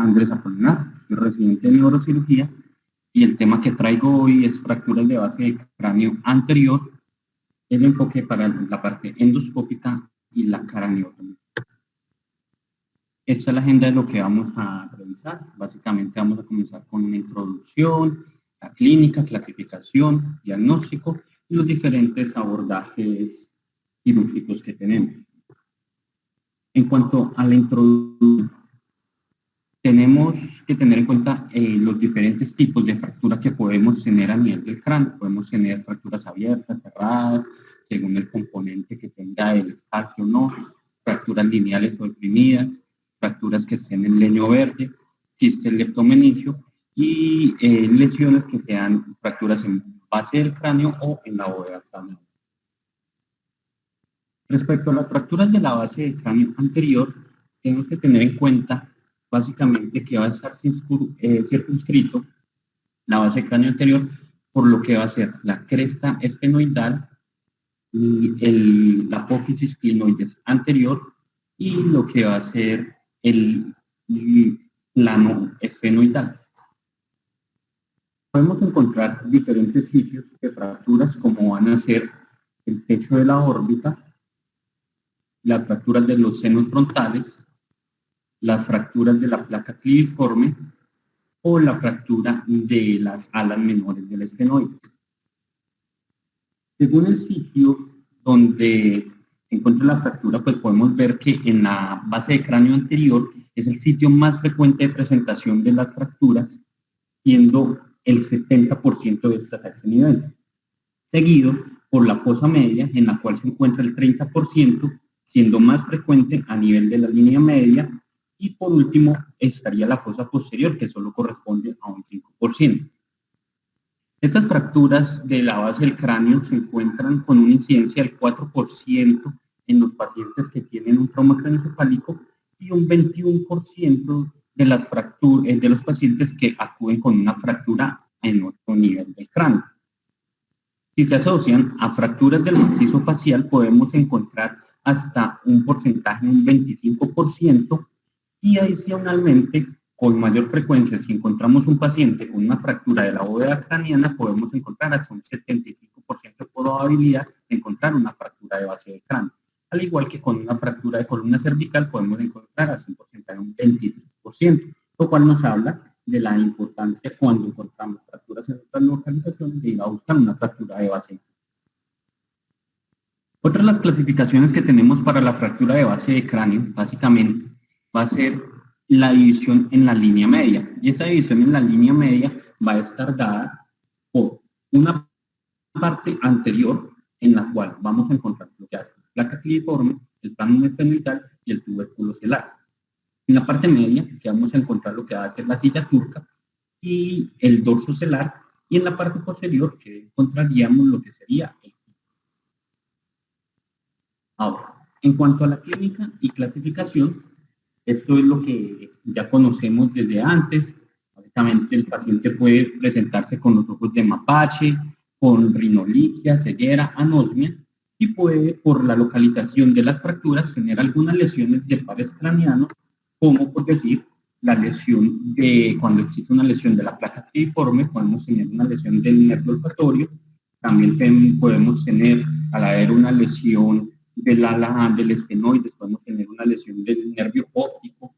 Andrés Apolinar, soy residente de neurocirugía y el tema que traigo hoy es fracturas de base de cráneo anterior, el enfoque para la parte endoscópica y la craneotomía. Esta es la agenda de lo que vamos a revisar. Básicamente vamos a comenzar con una introducción, la clínica, clasificación, diagnóstico y los diferentes abordajes quirúrgicos que tenemos. En cuanto a la introducción, tenemos que tener en cuenta los diferentes tipos de fractura que podemos tener a nivel del cráneo. Podemos tener fracturas abiertas, cerradas, según el componente que tenga el espacio o no, fracturas lineales o deprimidas, fracturas que estén en leño verde, quiste leptomenincio y lesiones que sean fracturas en base del cráneo o en la bóveda craneal. Respecto a las fracturas de la base del cráneo anterior, tenemos que tener en cuenta básicamente que va a estar circunscrito la base del cráneo anterior por lo que va a ser la cresta esfenoidal, la apófisis clinoides anterior y lo que va a ser el plano esfenoidal. Podemos encontrar diferentes sitios de fracturas como van a ser el techo de la órbita, las fracturas de los senos frontales, las fracturas de la placa cliviforme o la fractura de las alas menores del esfenoide. Según el sitio donde se encuentra la fractura, pues podemos ver que en la base de cráneo anterior es el sitio más frecuente de presentación de las fracturas, siendo el 70% de estas a ese nivel, seguido por la fosa media, en la cual se encuentra el 30%, siendo más frecuente a nivel de la línea media, y por último estaría la fosa posterior, que solo corresponde a un 5%. Estas fracturas de la base del cráneo se encuentran con una incidencia del 4% en los pacientes que tienen un trauma craneoencefálico y un 21% de las fracturas de los pacientes que acuden con una fractura en otro nivel del cráneo. Si se asocian a fracturas del macizo facial, podemos encontrar hasta un porcentaje, un 25%, y adicionalmente, con mayor frecuencia, si encontramos un paciente con una fractura de la bóveda craneana, podemos encontrar hasta un 75% de probabilidad de encontrar una fractura de base del cráneo. Al igual que con una fractura de columna cervical, podemos encontrar hasta un porcentaje de un 23%, lo cual nos habla de la importancia cuando encontramos fracturas en otras localizaciones de ir a buscar una fractura de base. Otra de las clasificaciones que tenemos para la fractura de base de cráneo, básicamente, va a ser la división en la línea media. Y esa división en la línea media va a estar dada por una parte anterior en la cual vamos a encontrar lo que hace la placa cliviforme, el plano esfenoidal y el tubérculo celar. En la parte media, que vamos a encontrar lo que va a ser la silla turca y el dorso celar, y en la parte posterior que encontraríamos lo que sería el. Ahora, en cuanto a la clínica y clasificación, esto es lo que ya conocemos desde antes. Básicamente el paciente puede presentarse con los ojos de mapache, con rinoliquia, ceguera, anosmia, y puede, por la localización de las fracturas, tener algunas lesiones de pares craneanos, como por decir, la lesión de, cuando existe una lesión de la placa cliviforme, podemos tener una lesión del nervio olfatorio, también podemos tener, al haber una lesión del ala del esfenoide, podemos tener una lesión del nervio óptico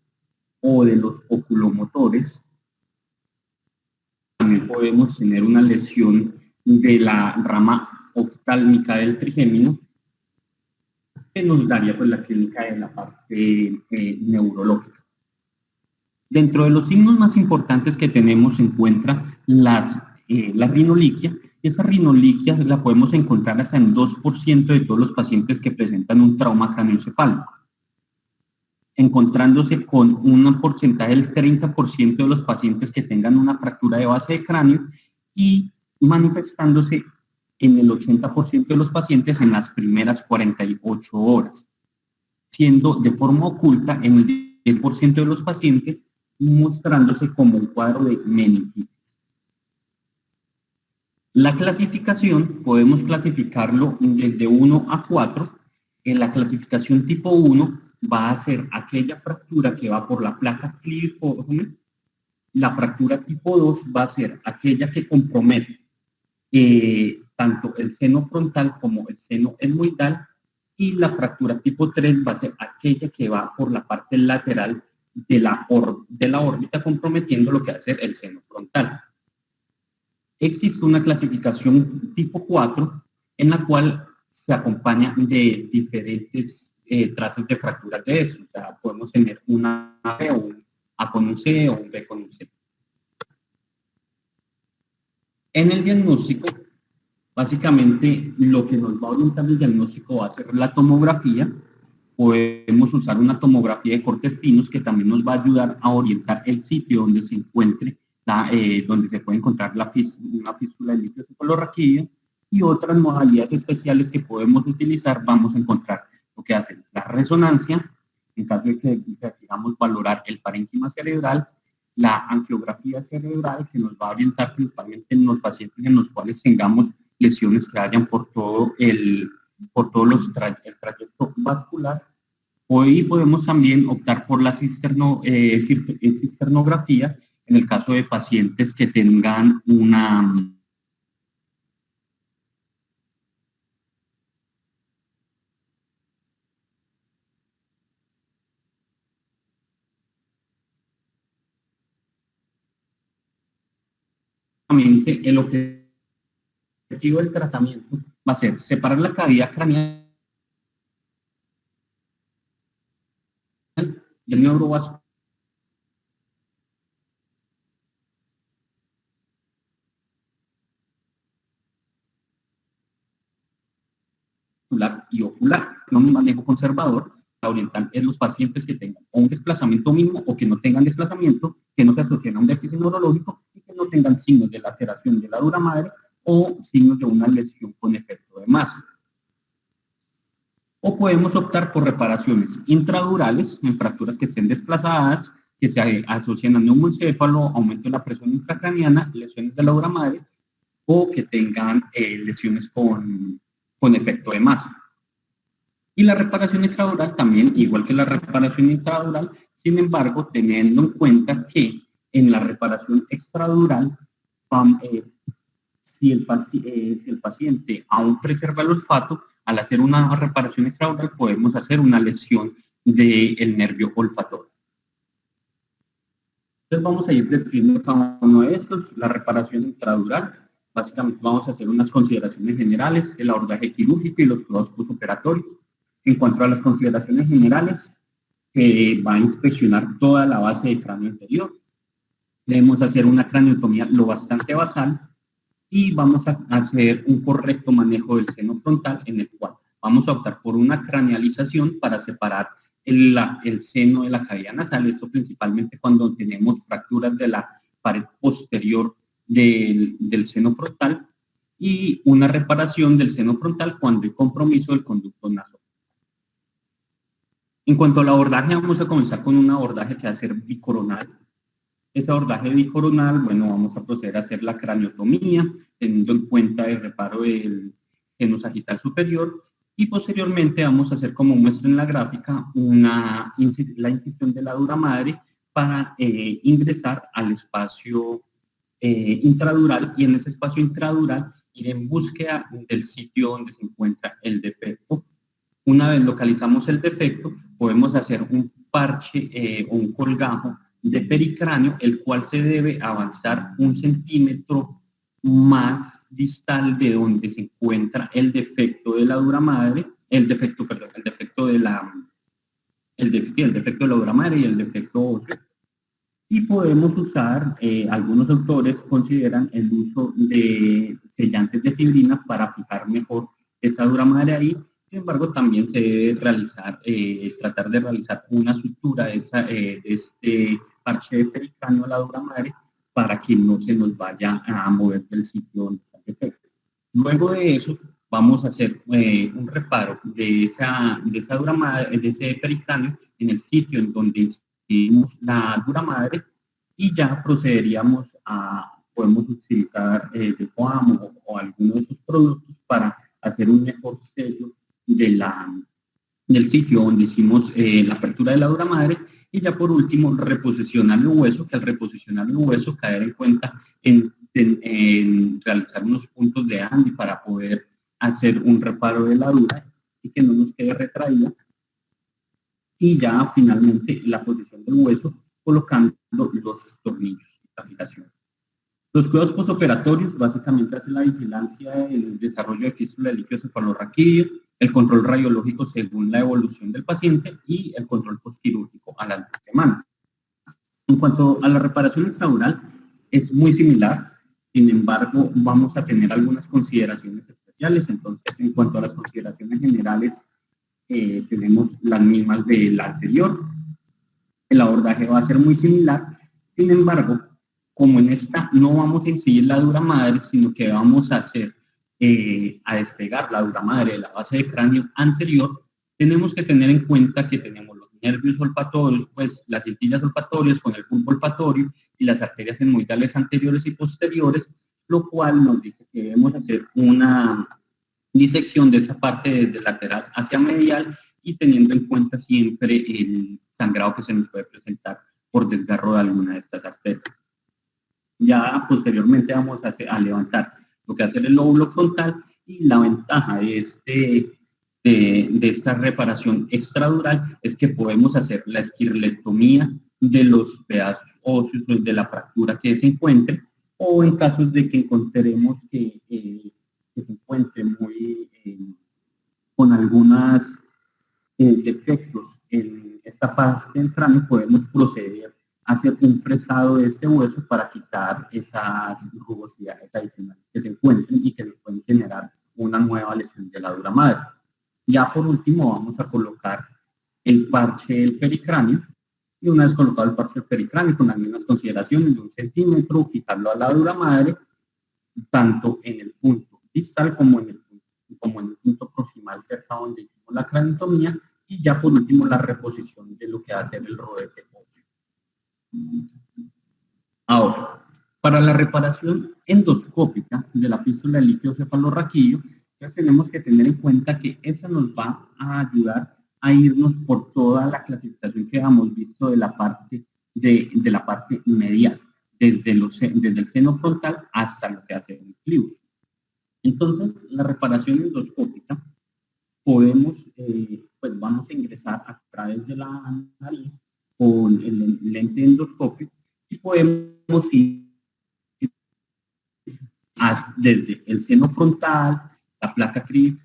o de los oculomotores. También podemos tener una lesión de la rama oftálmica del trigémino, que nos daría pues la clínica de la parte neurológica. Dentro de los signos más importantes que tenemos se encuentra la rinoliquia. Esa rinoliquia la podemos encontrar hasta en 2% de todos los pacientes que presentan un trauma craneoencefálico, encontrándose con un porcentaje del 30% de los pacientes que tengan una fractura de base de cráneo y manifestándose en el 80% de los pacientes en las primeras 48 horas, siendo de forma oculta en el 10% de los pacientes, mostrándose como un cuadro de meningitis. La clasificación podemos clasificarlo desde 1 a 4. En la clasificación tipo 1 va a ser aquella fractura que va por la placa cliviforme. La fractura tipo 2 va a ser aquella que compromete tanto el seno frontal como el seno etmoidal, y la fractura tipo 3 va a ser aquella que va por la parte lateral de la órbita, comprometiendo lo que va a ser el seno frontal. Existe una clasificación tipo 4 en la cual se acompaña de diferentes trazos de fracturas de eso. O sea, podemos tener una B o un A con un C o un B con un C. En el diagnóstico, básicamente lo que nos va a orientar el diagnóstico va a ser la tomografía. Podemos usar una tomografía de cortes finos que también nos va a ayudar a orientar el sitio donde se encuentre, donde se puede encontrar una fístula del líquido cefalorraquídeo, y otras modalidades especiales que podemos utilizar. Vamos a encontrar lo que hace la resonancia, en caso de que queramos valorar el parénquima cerebral, la angiografía cerebral, que nos va a orientar principalmente en los pacientes en los cuales tengamos lesiones que vayan por todo el trayecto vascular. Hoy podemos también optar por la cisternografía en el caso de pacientes que tengan una el objetivo del tratamiento va a ser separar la cavidad craneal del neurovascular y ocular. Un manejo conservador para orientar en los pacientes que tengan un desplazamiento mínimo o que no tengan desplazamiento, que no se asocien a un déficit neurológico y que no tengan signos de laceración de la dura madre o signos de una lesión con efecto de masa. O podemos optar por reparaciones intradurales en fracturas que estén desplazadas, que se asocian a neumoencéfalo, aumento de la presión intracraniana, lesiones de la dura madre, o que tengan lesiones con efecto de masa. Y la reparación extradural también, igual que la reparación intradural, sin embargo, teniendo en cuenta que en la reparación extradural, si el paciente aún preserva el olfato, al hacer una reparación extradural podemos hacer una lesión del nervio olfatorio. Entonces vamos a ir describiendo cada uno de estos. La reparación intradural, básicamente vamos a hacer unas consideraciones generales, el abordaje quirúrgico y los cuidados postoperatorios. En cuanto a las consideraciones generales, va a inspeccionar toda la base del cráneo inferior. Debemos hacer una craniotomía lo bastante basal y vamos a hacer un correcto manejo del seno frontal, en el cual vamos a optar por una cranealización para separar el seno de la cavidad nasal, esto principalmente cuando tenemos fracturas de la pared posterior del seno frontal, y una reparación del seno frontal cuando hay compromiso del conducto nasal. En cuanto al abordaje, vamos a comenzar con un abordaje que va a ser bicoronal. Ese abordaje bicoronal, bueno, vamos a proceder a hacer la craniotomía, teniendo en cuenta el reparo del seno sagital superior, y posteriormente vamos a hacer, como muestra en la gráfica, la incisión de la dura madre para ingresar al espacio intradural, y en ese espacio intradural ir en búsqueda del sitio donde se encuentra el defecto. Una vez localizamos el defecto, podemos hacer un parche o un colgajo de pericráneo, el cual se debe avanzar 1 centímetro más distal de donde se encuentra el defecto de la dura madre, el defecto de la dura madre y el defecto óseo. Y podemos usar, algunos autores consideran el uso de sellantes de fibrina para fijar mejor esa dura madre ahí. Sin embargo, también se debe realizar, tratar de realizar una sutura de este parche de pericráneo a la dura madre para que no se nos vaya a mover del sitio donde está el defecto. Luego de eso, vamos a hacer un reparo de esa dura madre, de ese pericráneo, en el sitio en donde incidimos la dura madre, y ya procederíamos podemos utilizar de foam o alguno de esos productos para hacer un mejor sello de del sitio donde hicimos la apertura de la dura madre, y ya por último reposicionar el hueso, que al reposicionar el hueso caer en cuenta en realizar unos puntos de Andy para poder hacer un reparo de la dura y que no nos quede retraída, y ya finalmente la posición del hueso colocando los tornillos y la fijación. Los cuidados postoperatorios básicamente hacen la vigilancia del desarrollo de fístula de líquido cefalorraquídeo, el control radiológico según la evolución del paciente y el control postquirúrgico a las 2 semanas. En cuanto a la reparación extradural, es muy similar, sin embargo, vamos a tener algunas consideraciones especiales. Entonces, en cuanto a las consideraciones generales, tenemos las mismas de la anterior. El abordaje va a ser muy similar, sin embargo, como en esta no vamos a incidir la dura madre, sino que vamos a hacer, a despegar la dura madre de la base de cráneo anterior, tenemos que tener en cuenta que tenemos los nervios olfatorios, pues las cintillas olfatorias con el bulbo olfatorio y las arterias endoidales anteriores y posteriores, lo cual nos dice que debemos hacer una disección de esa parte desde lateral hacia medial y teniendo en cuenta siempre el sangrado que se nos puede presentar por desgarro de alguna de estas arterias. Ya posteriormente vamos a levantar lo que hace el lóbulo frontal, y la ventaja de esta reparación extradural es que podemos hacer la esquirlectomía de los pedazos óseos de la fractura que se encuentre, o en casos de que encontremos que se encuentre muy con algunos defectos en esta parte del cráneo, podemos proceder a hacer un fresado de este hueso para quitar esas rugosidades adicionales que se encuentren y que nos pueden generar una nueva lesión de la dura madre. Ya por último vamos a colocar el parche del pericráneo, y una vez colocado el parche del pericráneo con las mismas consideraciones de 1 centímetro, fijarlo a la dura madre, tanto en el punto distal como en el punto proximal cerca donde hicimos la craniotomía, y ya por último la reposición de lo que va a ser el rodete óseo. Ahora, para la reparación endoscópica de la fístula del líquido cefalorraquídeo, ya tenemos que tener en cuenta que esa nos va a ayudar a irnos por toda la clasificación que hemos visto de la parte la parte medial, desde el seno frontal hasta lo que hace el clivus. Entonces, la reparación endoscópica podemos, pues vamos a ingresar a través de la nariz con el lente endoscópico, y podemos ir desde el seno frontal, la placa criforme,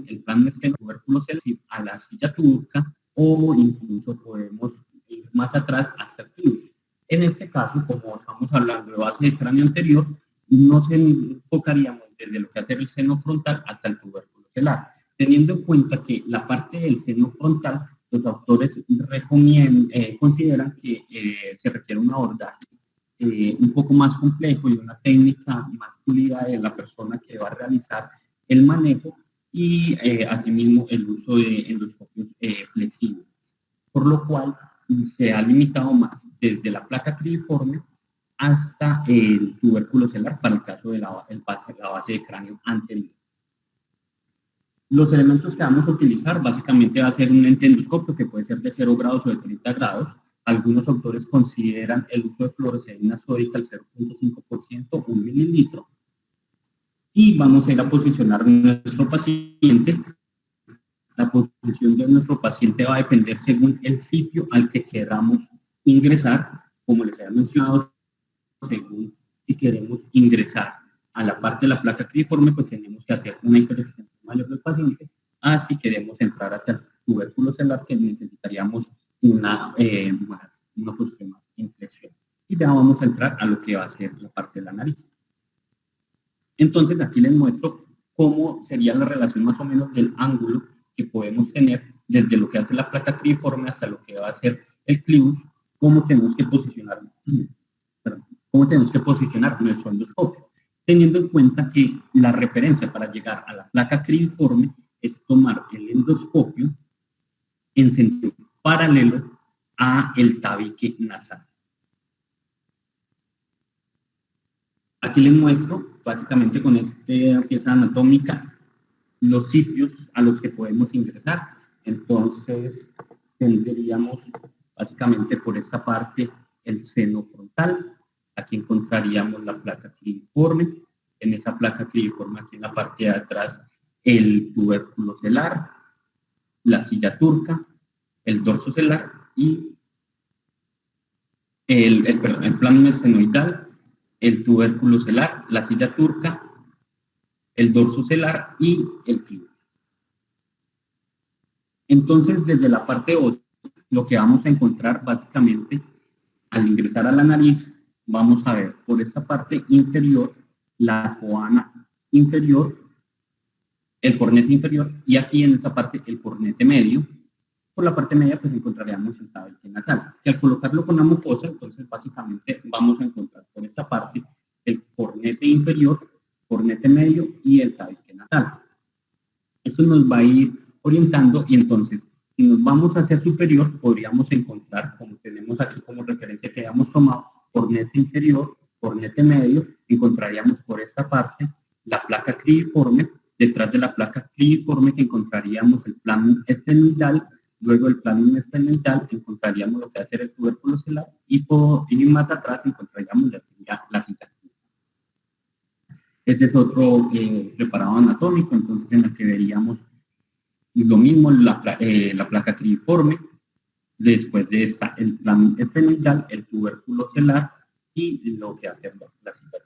el plan mesqueno, tubérculo celular, a la silla turca, o incluso podemos ir más atrás hasta el clivus. En este caso, como estamos hablando de base de cráneo anterior, nos enfocaríamos desde lo que hace el seno frontal hasta el tubérculo celular, teniendo en cuenta que la parte del seno frontal, los autores consideran que se requiere un abordaje un poco más complejo y una técnica más pulida de la persona que va a realizar el manejo, y asimismo el uso de endoscopios flexibles, por lo cual se ha limitado más desde la placa criforme hasta el tubérculo celular para el caso de la base de cráneo anterior. Los elementos que vamos a utilizar básicamente va a ser un lente endoscopio que puede ser de 0 grados o de 30 grados. Algunos autores consideran el uso de fluoresceína sódica al 0.5%, 1 mililitro. Y vamos a ir a posicionar a nuestro paciente. La posición de nuestro paciente va a depender según el sitio al que queramos ingresar. Como les había mencionado, según si queremos ingresar a la parte de la placa criforme, pues tenemos que hacer una hiperextensión mayor del paciente. Si queremos entrar hacia el tubérculo celular, que necesitaríamos una posición más de inflexión. Y ya vamos a entrar a lo que va a ser la parte de la nariz. Entonces, aquí les muestro cómo sería la relación más o menos del ángulo que podemos tener desde lo que hace la placa criforme hasta lo que va a ser el clivus, cómo tenemos que posicionar nuestro endoscopio, teniendo en cuenta que la referencia para llegar a la placa criforme es tomar el endoscopio en sentido paralelo a el tabique nasal. Aquí les muestro básicamente con esta pieza anatómica los sitios a los que podemos ingresar. Entonces, tendríamos básicamente por esta parte el seno frontal. Aquí encontraríamos la placa cribriforme. En esa placa cribriforme, aquí en la parte de atrás, el tubérculo celar, la silla turca, el dorso celar y el plano esfenoidal, el tubérculo celar, la silla turca, el dorso celar y el clivus. Entonces, desde la parte ósea, lo que vamos a encontrar básicamente al ingresar a la nariz, vamos a ver por esta parte inferior la coana inferior, el cornete inferior, y aquí en esta parte el cornete medio. Por la parte media pues encontraríamos el tabique nasal, que al colocarlo con la mucosa, entonces básicamente vamos a encontrar por esta parte el cornete inferior, cornete medio y el tabique nasal. Esto nos va a ir orientando y entonces si nos vamos hacia superior podríamos encontrar, como tenemos aquí como referencia que hayamos tomado, cornete inferior, cornete medio, encontraríamos por esta parte la placa cribriforme, detrás de la placa cribriforme que encontraríamos el plano esfenoidal, luego el plano esfenoidal encontraríamos lo que va a ser el tubérculo celar y más atrás encontraríamos la silla. Ese es otro preparado anatómico, entonces en el que veríamos lo mismo la placa cribriforme, después de esta el plano esfenoidal, el tubérculo celar y lo que hace la silla.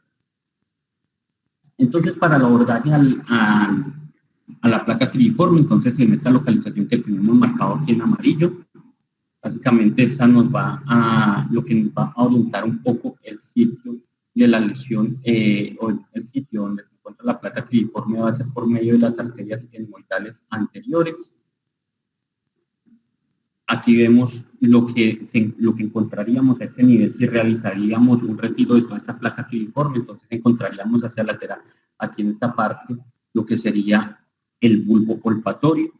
Entonces para el abordaje a la placa cribriforme, entonces en esta localización que tenemos marcado aquí en amarillo, básicamente esa nos va a, lo que nos va a orientar un poco el sitio de la lesión o el sitio donde se encuentra la placa cribriforme va a ser por medio de las arterias etmoidales anteriores. Aquí vemos lo que encontraríamos a ese nivel si realizaríamos un retiro de toda esa placa cribriforme, entonces encontraríamos hacia lateral, aquí en esta parte, lo que sería el bulbo olfatorio,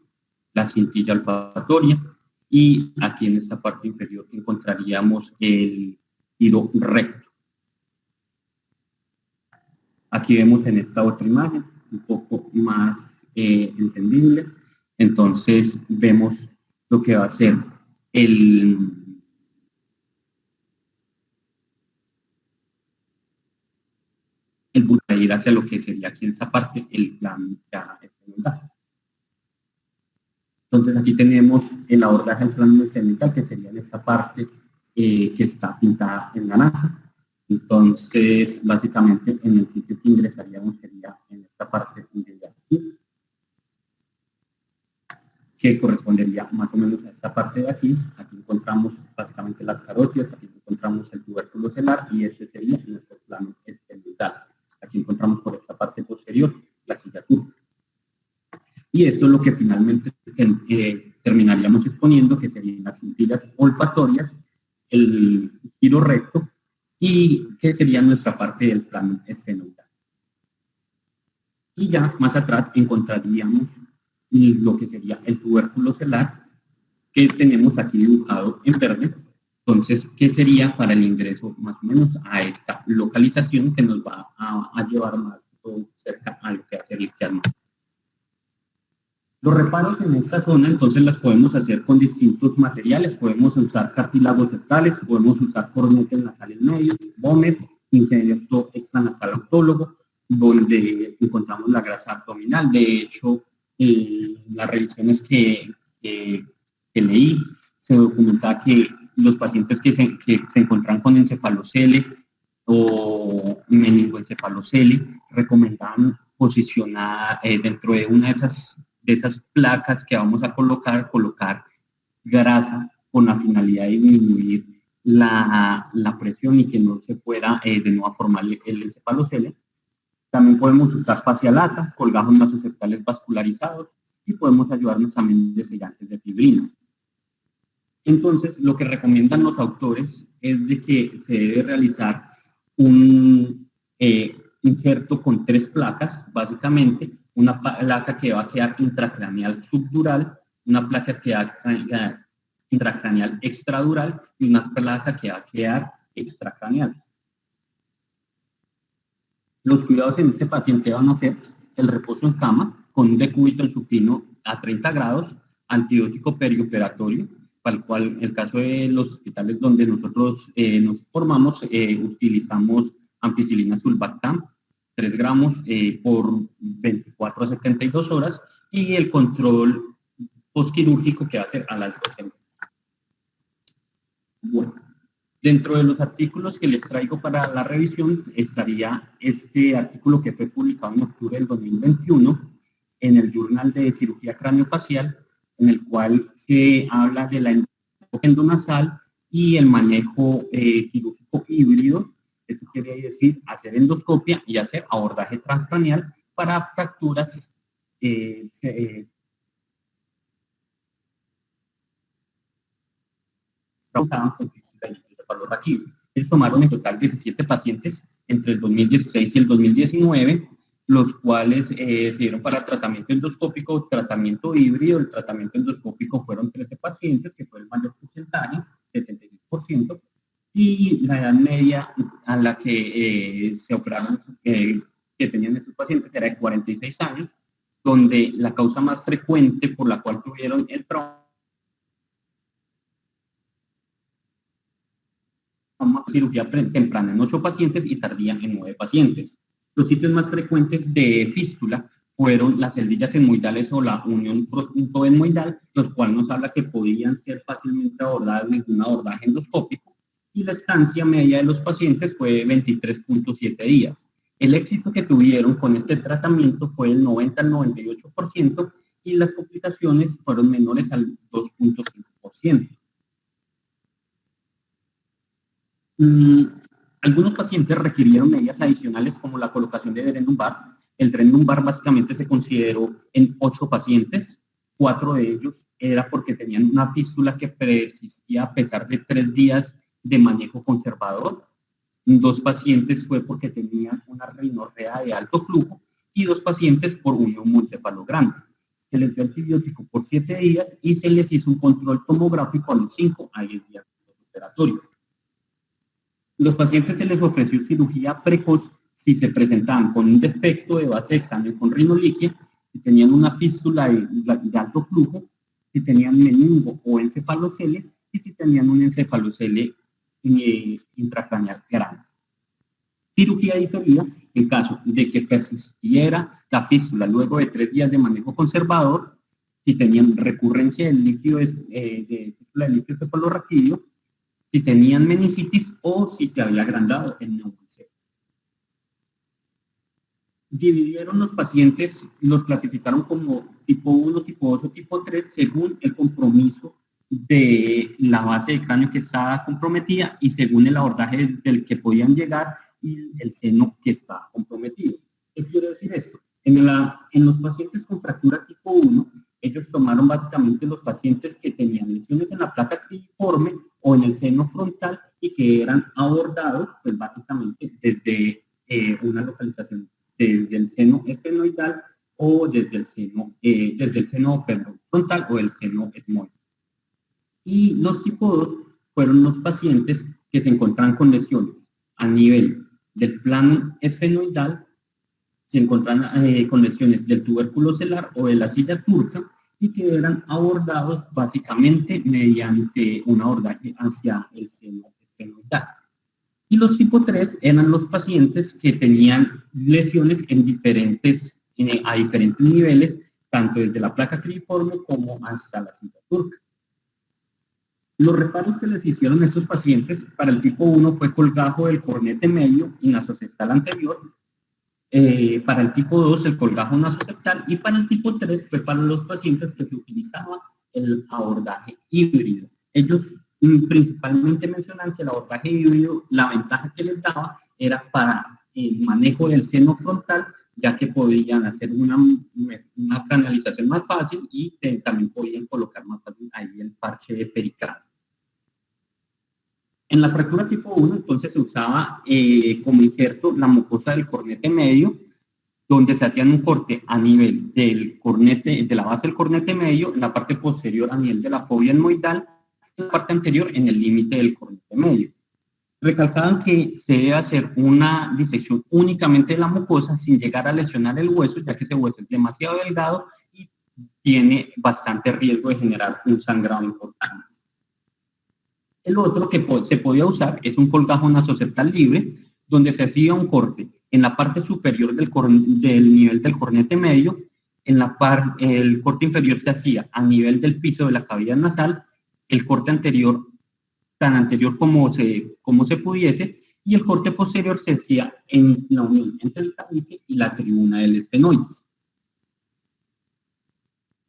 la cintilla olfatoria, y aquí en esta parte inferior encontraríamos el giro recto. Aquí vemos en esta otra imagen, un poco más entendible, entonces vemos lo que va a ser el bulbo a ir hacia lo que sería aquí en esta parte el plano ya esfenoidal. Entonces aquí tenemos el abordaje del plano esfenoidal, que sería en esta parte que está pintada en naranja. Entonces, básicamente, en el sitio que ingresaríamos sería en esta parte de aquí, que correspondería más o menos a esta parte de aquí. Aquí encontramos básicamente las carótidas, aquí encontramos el tubérculo celar y este sería nuestro plano esfenoidal. Aquí encontramos por esta parte posterior la silla turca. Y esto es lo que finalmente terminaríamos exponiendo, que serían las cintillas olfatorias, el giro recto, y que sería nuestra parte del plano esfenoidal. Y ya más atrás encontraríamos lo que sería el tubérculo celar, que tenemos aquí dibujado en verde. Entonces, ¿qué sería para el ingreso más o menos a esta localización que nos va a llevar más cerca a lo que hace el quiasma? Los reparos en esta zona, entonces, las podemos hacer con distintos materiales. Podemos usar cartílagos septales, podemos usar cornetes nasales medios, BOMET, injerto extranasal autólogo, donde encontramos la grasa abdominal. De hecho, las revisiones que leí, se documentaba que los pacientes que se encuentran con encefalocele o meningoencefalocele recomendaban posicionar dentro de una de esas placas que vamos a colocar grasa con la finalidad de disminuir la presión y que no se pueda de nuevo formar el encefalocele. También podemos usar fascialata, colgajos nasoseptales vascularizados y podemos ayudarnos también de sellantes de fibrina. Entonces, lo que recomiendan los autores es de que se debe realizar un injerto con 3 placas, básicamente, una placa que va a quedar intracraneal subdural, una placa que va a quedar intracraneal extradural y una placa que va a quedar extracraneal. Los cuidados en este paciente van a ser el reposo en cama, con un decúbito en supino a 30 grados, antibiótico perioperatorio, para el cual, en el caso de los hospitales donde nosotros nos formamos, utilizamos ampicilina sulbactam, 3 gramos por 24 a 72 horas, y el control postquirúrgico que va a ser a las 12 meses. Bueno, dentro de los artículos que les traigo para la revisión estaría este artículo que fue publicado en octubre del 2021 en el Journal de Cirugía Craneofacial, en el cual se habla de la endonasal y el manejo quirúrgico híbrido. Esto quiere decir hacer endoscopia y hacer abordaje transcraneal para fracturas causaban con fístula y cefalorraquídeo. Ellos tomaron en total 17 pacientes entre el 2016 y el 2019, los cuales se dieron para tratamiento endoscópico, tratamiento híbrido. El tratamiento endoscópico fueron 13 pacientes, que fue el mayor porcentaje, 76%, y la edad media a la que se operaron, que tenían estos pacientes, era de 46 años, donde la causa más frecuente por la cual tuvieron el trauma cirugía temprana en 8 pacientes y tardía en 9 pacientes. Los sitios más frecuentes de fístula fueron las celdillas etmoidales o la unión frontoetmoidal, los cuales nos habla que podían ser fácilmente abordadas desde un abordaje endoscópico, y la estancia media de los pacientes fue 23.7 días. El éxito que tuvieron con este tratamiento fue el 90 al 98%, y las complicaciones fueron menores al 2.5%. Algunos pacientes requirieron medidas adicionales como la colocación de dren lumbar. El dren lumbar básicamente se consideró en 8 pacientes. 4 de ellos era porque tenían una fístula que persistía a pesar de 3 días de manejo conservador. 2 pacientes fue porque tenían una rinorrea de alto flujo, y 2 pacientes por un neumoencefalograma. Se les dio antibiótico por 7 días y se les hizo un control tomográfico a los 5 a 10 días operatorios. Los pacientes se les ofreció cirugía precoz si se presentaban con un defecto de base de cráneo con rinoliquia, si tenían una fístula de alto flujo, si tenían meningo o encefalocele, y si tenían un encefalocele intracraneal grande. Cirugía diferida en caso de que persistiera la fístula luego de 3 días de manejo conservador, si tenían recurrencia del líquido de fístula de líquido cefalorraquídeo, si tenían meningitis o si se había agrandado el neumoencefalo. Dividieron los pacientes, los clasificaron como tipo 1, tipo 2 o tipo 3 según el compromiso de la base de cráneo que estaba comprometida y según el abordaje del que podían llegar y el seno que estaba comprometido. ¿Qué quiere decir esto? En los pacientes con fractura tipo 1, ellos tomaron básicamente los pacientes que tenían lesiones en la placa cribriforme o en el seno frontal y que eran abordados, pues básicamente desde una localización, desde el seno esfenoidal o desde el seno frontal o el seno etmoide. Y los tipo 2 fueron los pacientes que se encontraban con lesiones a nivel del plano esfenoidal, se encontraban con lesiones del tubérculo celular o de la silla turca, y que eran abordados básicamente mediante un abordaje hacia el seno esfenoidal. Y los tipo 3 eran los pacientes que tenían lesiones a diferentes niveles, tanto desde la placa cribriforme como hasta la silla turca. Los reparos que les hicieron a estos pacientes para el tipo 1 fue colgajo del cornete medio y nasoseptal anterior, para el tipo 2 el colgajo nasoseptal, y para el tipo 3 fue para los pacientes que se utilizaba el abordaje híbrido. Ellos principalmente mencionan que el abordaje híbrido, la ventaja que les daba era para el manejo del seno frontal, ya que podían hacer una canalización más fácil y también podían colocar más fácil ahí el parche de pericráneo. En la fractura tipo 1, entonces se usaba como injerto la mucosa del cornete medio, donde se hacían un corte a nivel del cornete, de la base del cornete medio, en la parte posterior a nivel de la fobia etmoidal, en la parte anterior en el límite del cornete medio. Recalcaban que se debe hacer una disección únicamente de la mucosa sin llegar a lesionar el hueso, ya que ese hueso es demasiado delgado y tiene bastante riesgo de generar un sangrado importante. El otro que se podía usar es un colgajo nasoseptal libre, donde se hacía un corte en la parte superior del nivel del cornete medio, el corte inferior se hacía a nivel del piso de la cavidad nasal, el corte anterior tan anterior como se pudiese, y el corte posterior se hacía en la unión entre el tabique y la tribuna del estenoides.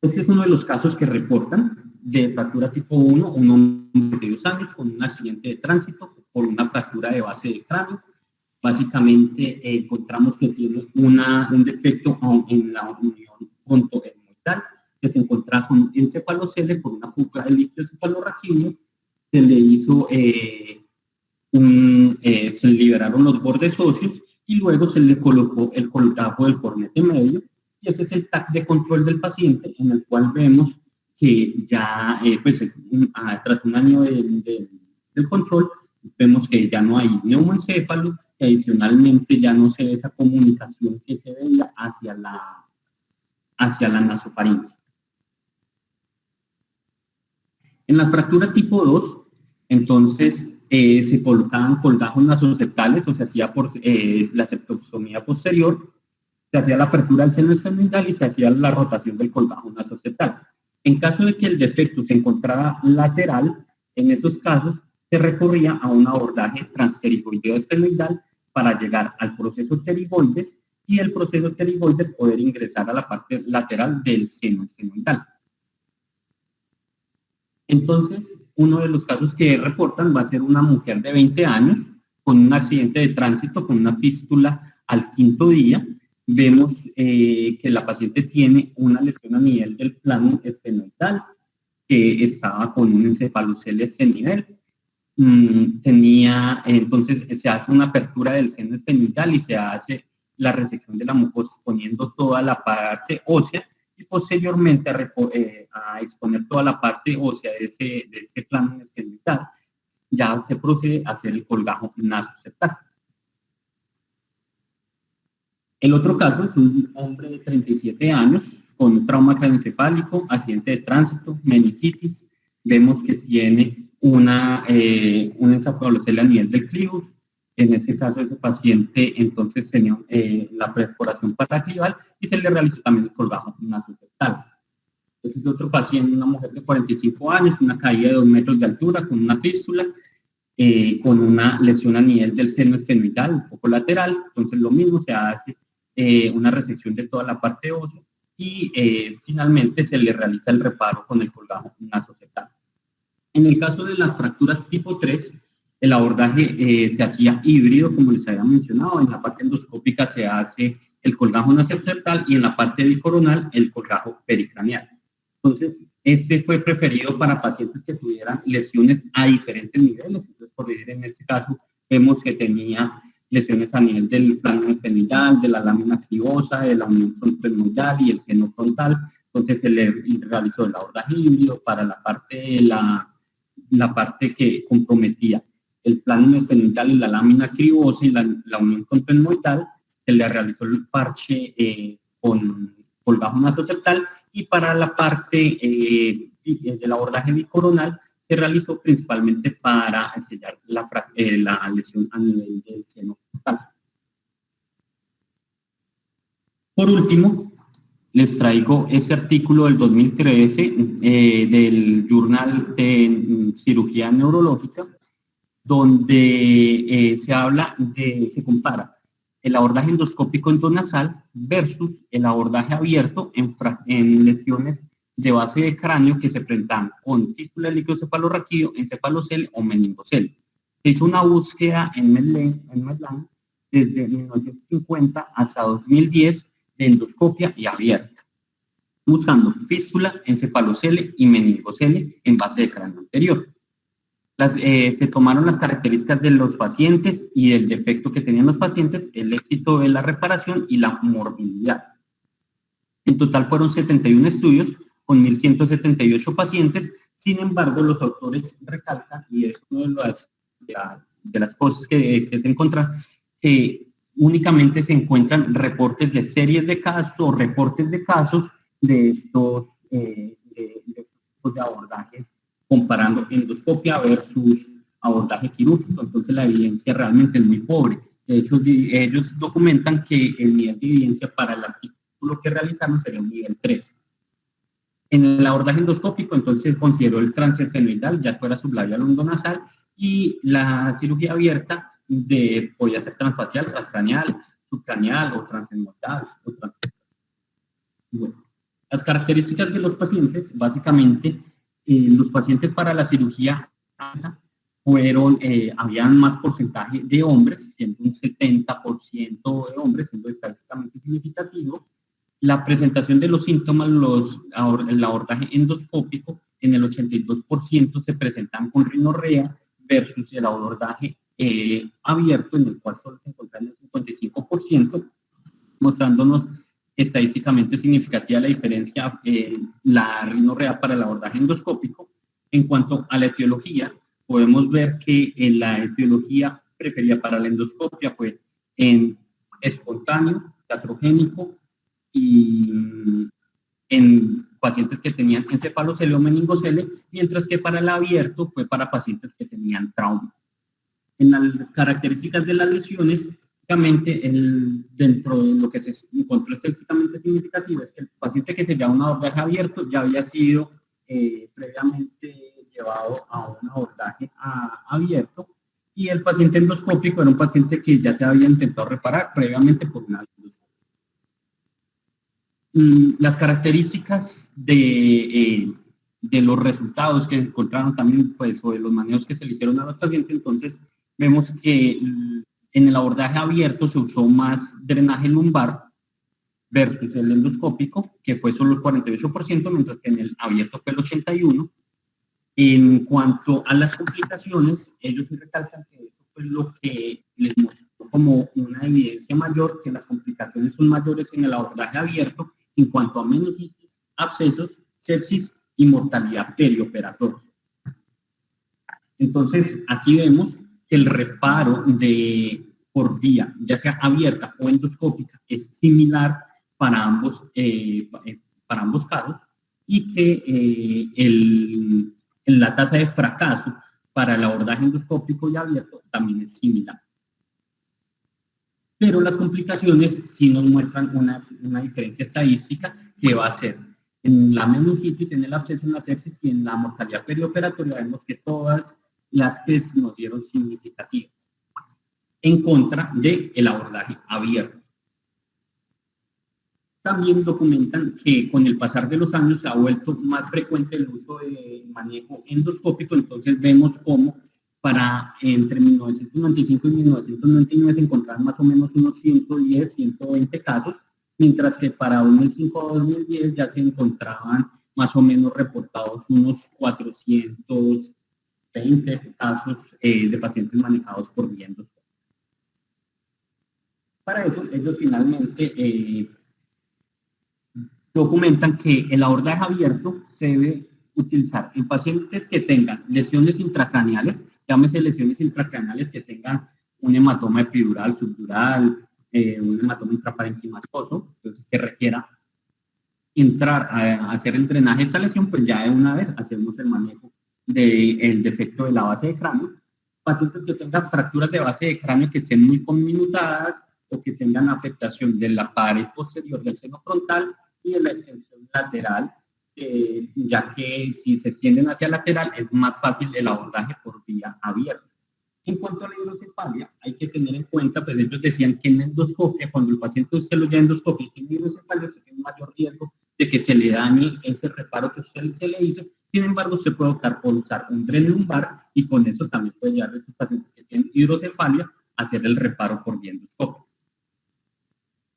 Este es uno de los casos que reportan de fractura tipo 1, un hombre de 2 años con un accidente de tránsito por una fractura de base de cráneo. Básicamente encontramos que tiene un defecto en la unión frontoetmoidal, que se encontraba con encefalocele por una fuga del líquido cefalorraquídeo. Se le hizo, se liberaron los bordes óseos y luego se le colocó el colgajo del cornete medio, y ese es el TAC de control del paciente, en el cual vemos que ya, tras un año del control, vemos que ya no hay neumoencéfalo, y adicionalmente ya no se ve esa comunicación que se veía hacia la nasofaringe. En la fractura tipo 2, entonces, se colocaban colgajos nasoseptales, o se hacía por la septostomía posterior, se hacía la apertura del seno esfenoidal y se hacía la rotación del colgajo nasoseptal. En caso de que el defecto se encontrara lateral, en esos casos se recurría a un abordaje transpterigoideo esfenoidal para llegar al proceso pterigoides, y el proceso pterigoides poder ingresar a la parte lateral del seno esfenoidal. Entonces, uno de los casos que reportan va a ser una mujer de 20 años con un accidente de tránsito, con una fístula al 5º día. Vemos que la paciente tiene una lesión a nivel del plano esfenoidal, que estaba con un encefalocele a este nivel. Entonces se hace una apertura del seno esfenoidal y se hace la resección de la mucosa exponiendo toda la parte ósea, y posteriormente a exponer toda la parte ósea de ese plano esfenoidal, ya se procede a hacer el colgajo nasoseptal. El otro caso es un hombre de 37 años con trauma craneoencefálico, accidente de tránsito, meningitis. Vemos que tiene un encefalocele a nivel del clivus. En este caso, ese paciente entonces tenía la perforación paraclival y se le realizó también el colgajo nasoseptal. Ese es otro paciente, una mujer de 45 años, una caída de 2 metros de altura con una fístula, con una lesión a nivel del seno esfenoidal, un poco lateral. Entonces lo mismo, se hace una resección de toda la parte ósea y finalmente se le realiza el reparo con el colgajo nasoseptal. En el caso de las fracturas tipo 3, el abordaje se hacía híbrido, como les había mencionado. En la parte endoscópica se hace el colgajo nasoseptal y en la parte bicoronal el colgajo pericraneal. Entonces, este fue preferido para pacientes que tuvieran lesiones a diferentes niveles. Entonces, por decir, en este caso, vemos que tenía lesiones a nivel del plano esfenoidal, de la lámina cribosa, de la unión frontoesmoidal y el seno frontal. Entonces, se le realizó el abordaje híbrido para la parte que comprometía el plano esfenoidal y la lámina cribosa y la unión frontoesmoidal. Se le realizó el parche con colgajo nasoseptal, y para la parte del abordaje bicoronal se realizó principalmente para sellar la lesión a nivel del seno frontal. Por último, les traigo ese artículo del 2013 del Journal de Cirugía Neurológica, donde se compara el abordaje endoscópico endonasal versus el abordaje abierto en lesiones de base de cráneo que se presentan con fístula de líquido cefalorraquídeo, encefalocele o meningocele. Se hizo una búsqueda en Medline desde 1950 hasta 2010 de endoscopia y abierta, buscando fístula, encefalocele y meningocele en base de cráneo anterior. Se tomaron las características de los pacientes y el defecto que tenían los pacientes, el éxito de la reparación y la morbilidad. En total fueron 71 estudios con 1.178 pacientes. Sin embargo, los autores recalcan, y es una de las cosas que se encuentran, únicamente se encuentran reportes de series de casos o reportes de casos de estos tipos de abordajes comparando endoscopia versus abordaje quirúrgico. Entonces la evidencia realmente es muy pobre. De hecho, ellos documentan que el nivel de evidencia para el artículo que realizaron sería un nivel 3. En el abordaje endoscópico, entonces consideró el transesfenoidal, ya fuera sublabial o endonasal, y la cirugía abierta podía ser transfacial, transcraneal, subcraneal o transendosal. Bueno, las características de los pacientes, básicamente, los pacientes para la cirugía habían más porcentaje de hombres, siendo un 70% de hombres, siendo estadísticamente significativo. La presentación de los síntomas, el abordaje endoscópico, en el 82% se presentan con rinorrea versus el abordaje abierto, en el cual solo se encuentra en el 55%, mostrándonos estadísticamente significativa la diferencia, la rinorrea para el abordaje endoscópico. En cuanto a la etiología, podemos ver que la etiología preferida para la endoscopia fue en espontáneo, iatrogénico, y en pacientes que tenían encefalocele o meningocele, mientras que para el abierto fue para pacientes que tenían trauma. En las características de las lesiones, dentro de lo que se encontró estadísticamente significativo es que el paciente que se llevaba un abordaje abierto ya había sido previamente llevado a un abordaje abierto, y el paciente endoscópico era un paciente que ya se había intentado reparar previamente por una endoscopia. Las características de los resultados que encontraron también, pues, o de los manejos que se le hicieron a los pacientes, entonces vemos que en el abordaje abierto se usó más drenaje lumbar versus el endoscópico, que fue solo el 48%, mientras que en el abierto fue el 81%. En cuanto a las complicaciones, ellos sí recalcan que eso fue lo que les mostró como una evidencia mayor, que las complicaciones son mayores en el abordaje abierto en cuanto a meningitis, abscesos, sepsis y mortalidad perioperatoria. Entonces, aquí vemos que el reparo por vía, ya sea abierta o endoscópica, es similar para ambos casos, y que la tasa de fracaso para el abordaje endoscópico y abierto también es similar. Pero las complicaciones sí nos muestran una diferencia estadística que va a ser en la meningitis, en el absceso, en la sepsis y en la mortalidad perioperatoria. Vemos que todas las que nos dieron significativas en contra del abordaje abierto. También documentan que con el pasar de los años se ha vuelto más frecuente el uso de manejo endoscópico. Entonces vemos cómo entre 1995 y 1999 se encontraron más o menos unos 110, 120 casos, mientras que para 2005 a 2010 ya se encontraban más o menos reportados unos 420 casos de pacientes manejados por vía endoscópica. Para eso, ellos finalmente documentan que el abordaje abierto se debe utilizar en pacientes que tengan lesiones intracraneales, llámese lesiones intracraneales que tengan un hematoma epidural, subdural, un hematoma intraparenquimatoso, entonces que requiera entrar a hacer el drenaje de esa lesión, pues ya de una vez hacemos el manejo del defecto de la base de cráneo. Pacientes que tengan fracturas de base de cráneo que estén muy conminutadas o que tengan afectación de la pared posterior del seno frontal y de la extensión lateral, ya que si se extienden hacia lateral es más fácil el abordaje por vía abierta. En cuanto a la hidrocefalia, hay que tener en cuenta, pues ellos decían que en endoscopia, cuando el paciente se lo lleva en endoscopia y tiene hidrocefalia, se tiene mayor riesgo de que se le dañe ese reparo que se le hizo. Sin embargo, se puede optar por usar un dren lumbar y con eso también puede llevar a esos pacientes que tienen hidrocefalia a hacer el reparo por vía endoscopia.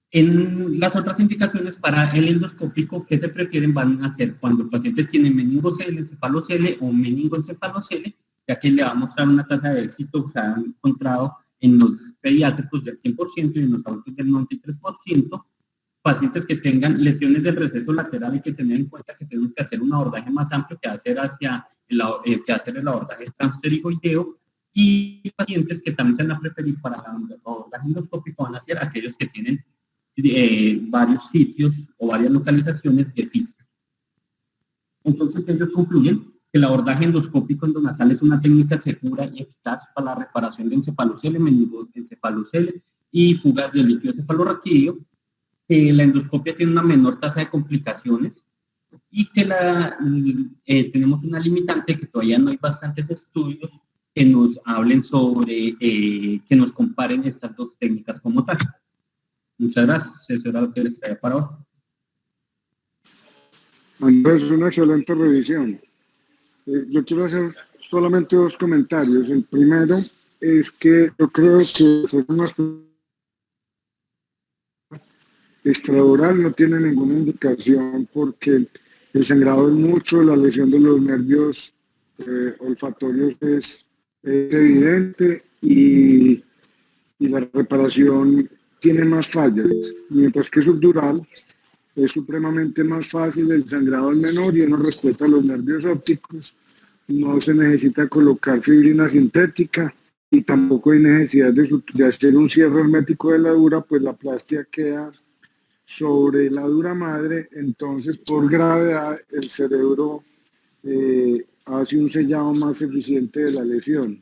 En las otras indicaciones para el endoscópico que se prefieren van a ser cuando el paciente tiene meningocele, encefalocele o meningoencefalocele, ya que le va a mostrar una tasa de éxito que se ha encontrado en los pediátricos del 100% y en los adultos del 93%. Pacientes que tengan lesiones del receso lateral, hay que tener en cuenta que tenemos que hacer un abordaje más amplio que hacer el abordaje transpterigoideo, y pacientes que también se van a preferir para la abordaje endoscópico van a ser aquellos que tienen varios sitios o varias localizaciones de fístula. Entonces ellos concluyen que el abordaje endoscópico endonasal es una técnica segura y eficaz para la reparación de encefalocele, meningoencefalocele y fugas de líquido cefalorraquídeo, que la endoscopia tiene una menor tasa de complicaciones y que tenemos una limitante que todavía no hay bastantes estudios que nos hablen sobre, que nos comparen estas dos técnicas como tal. Muchas gracias, eso era lo que les traía para hoy. Andrés, es una excelente revisión. Yo quiero hacer solamente dos comentarios. El primero es que yo creo que extraoral no tiene ninguna indicación porque el sangrado es mucho, la lesión de los nervios olfatorios es evidente y la reparación tiene más fallas, mientras que subdural es supremamente más fácil, el sangrado es menor y uno respeta los nervios ópticos, no se necesita colocar fibrina sintética y tampoco hay necesidad de hacer un cierre hermético de la dura, pues la plastia queda sobre la dura madre, entonces por gravedad el cerebro hace un sellado más eficiente de la lesión.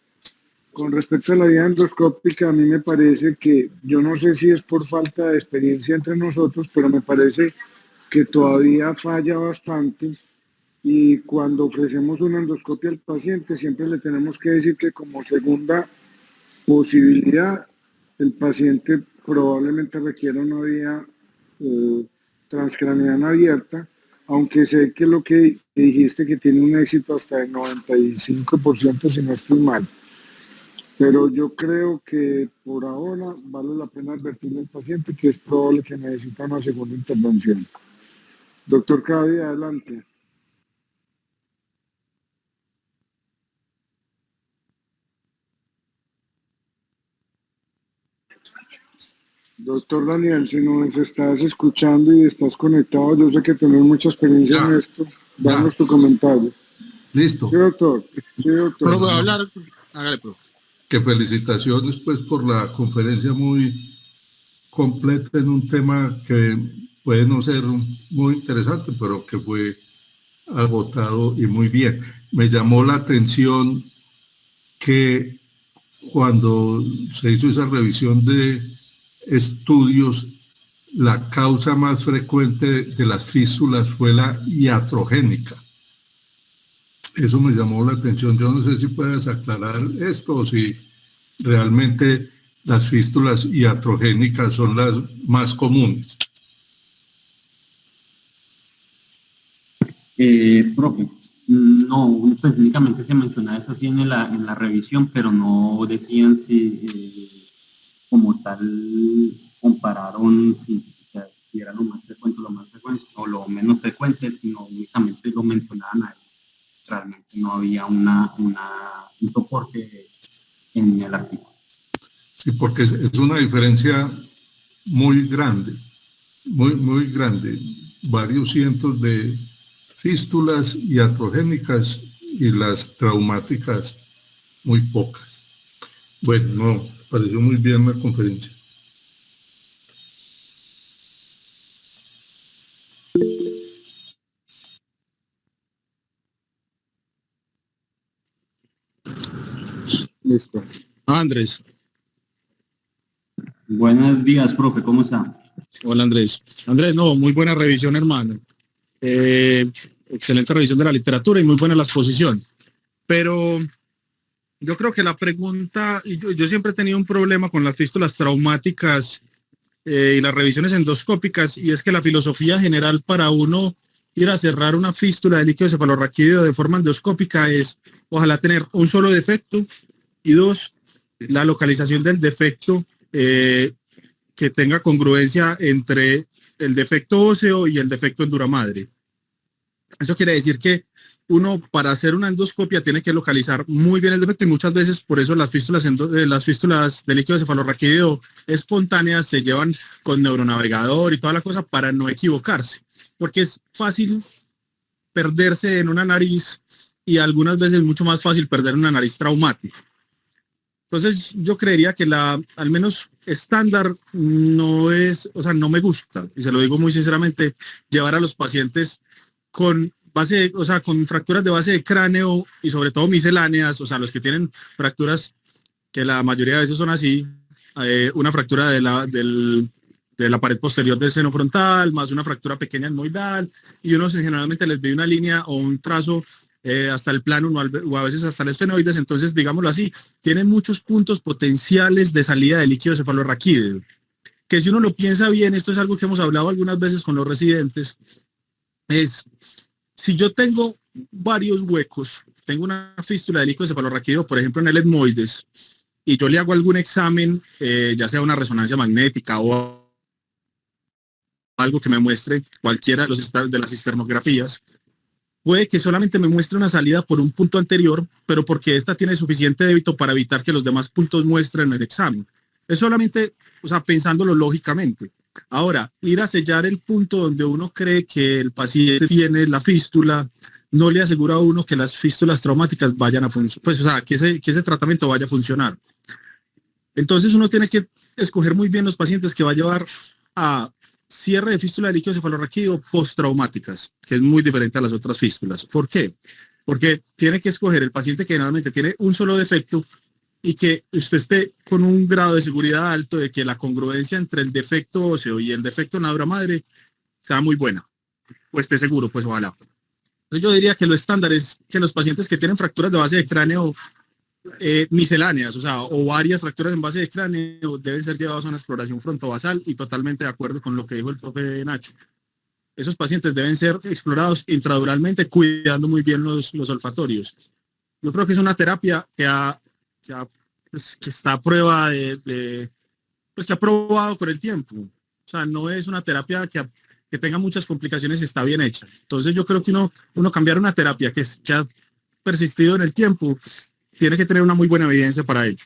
Con respecto a la vía endoscópica, a mí me parece que, yo no sé si es por falta de experiencia entre nosotros, pero me parece que todavía falla bastante y cuando ofrecemos una endoscopia al paciente siempre le tenemos que decir que como segunda posibilidad el paciente probablemente requiera una vía transcraneana abierta, aunque sé que lo que dijiste que tiene un éxito hasta del 95% si no estoy mal. Pero yo creo que por ahora vale la pena advertirle al paciente que es probable que necesita una segunda intervención. Doctor Cady, adelante. Doctor Daniel, si nos estás escuchando y estás conectado, yo sé que tenés mucha experiencia en esto, danos tu comentario. Listo. Sí, doctor. Sí, doctor. Pero voy a hablar, hágale, profe. Que felicitaciones pues por la conferencia muy completa en un tema que puede no ser muy interesante, pero que fue agotado y muy bien. Me llamó la atención que cuando se hizo esa revisión de estudios, la causa más frecuente de las fístulas fue la iatrogénica. Eso me llamó la atención. Yo no sé si puedes aclarar esto o si realmente las fístulas iatrogénicas son las más comunes. Profe, no, específicamente se mencionaba eso así en la revisión, pero no decían si como tal compararon si era lo más frecuente o lo menos frecuente, sino únicamente lo mencionaban ahí. Realmente no había un soporte en el artículo. Sí, porque es una diferencia muy grande, muy grande. Varios cientos de fístulas iatrogénicas y las traumáticas muy pocas. Bueno, no, pareció muy bien la conferencia. Listo. Andrés. Buenos días, profe, ¿cómo está? Hola, Andrés. Andrés, no, muy buena revisión, hermano. Excelente revisión de la literatura y muy buena la exposición. Pero yo creo que la pregunta, yo siempre he tenido un problema con las fístulas traumáticas y las revisiones endoscópicas, y es que la filosofía general para uno ir a cerrar una fístula de líquido cefalorraquídeo de forma endoscópica es ojalá tener un solo defecto y dos, la localización del defecto que tenga congruencia entre el defecto óseo y el defecto en dura madre. Eso quiere decir que uno para hacer una endoscopia tiene que localizar muy bien el defecto y muchas veces por eso las fístulas de líquido cefalorraquídeo espontáneas se llevan con neuronavegador y toda la cosa para no equivocarse, porque es fácil perderse en una nariz y algunas veces es mucho más fácil perder una nariz traumática. Entonces yo creería que al menos estándar no es, o sea, no me gusta, y se lo digo muy sinceramente, llevar a los pacientes con o sea, con fracturas de base de cráneo y sobre todo misceláneas, o sea, los que tienen fracturas que la mayoría de veces son así, una fractura de la pared posterior del seno frontal, más una fractura pequeña etmoidal, y uno generalmente les ve una línea o un trazo hasta el plano o a veces hasta el esfenoides, entonces digámoslo así, tienen muchos puntos potenciales de salida de líquido cefalorraquídeo, que si uno lo piensa bien, esto es algo que hemos hablado algunas veces con los residentes, es, si yo tengo varios huecos, tengo una fístula de líquido cefalorraquídeo, por ejemplo en el etmoides, y yo le hago algún examen, ya sea una resonancia magnética o algo que me muestre cualquiera de, de las cistermografías, puede que solamente me muestre una salida por un punto anterior, pero porque esta tiene suficiente débito para evitar que los demás puntos muestren el examen. Es solamente, o sea, pensándolo lógicamente. Ahora, ir a sellar el punto donde uno cree que el paciente tiene la fístula, no le asegura a uno que las fístulas traumáticas vayan a funcionar, pues, o sea, que ese tratamiento vaya a funcionar. Entonces uno tiene que escoger muy bien los pacientes que va a llevar a cierre de fístula de líquido cefalorraquídeo postraumáticas, que es muy diferente a las otras fístulas. ¿Por qué? Porque tiene que escoger el paciente que generalmente tiene un solo defecto y que usted esté con un grado de seguridad alto de que la congruencia entre el defecto óseo y el defecto en la dura madre sea muy buena. Pues esté seguro, pues ojalá. Entonces yo diría que lo estándar es que los pacientes que tienen fracturas de base de cráneo misceláneas, o sea, o varias fracturas en base de cráneo deben ser llevados a una exploración frontovasal y totalmente de acuerdo con lo que dijo el profe Nacho. Esos pacientes deben ser explorados intraduralmente cuidando muy bien los olfatorios. Yo creo que es una terapia pues, que está a prueba pues que ha probado con el tiempo. O sea, no es una terapia que tenga muchas complicaciones y está bien hecha. Entonces yo creo que uno cambiar una terapia que ha persistido en el tiempo tiene que tener una muy buena evidencia para ello.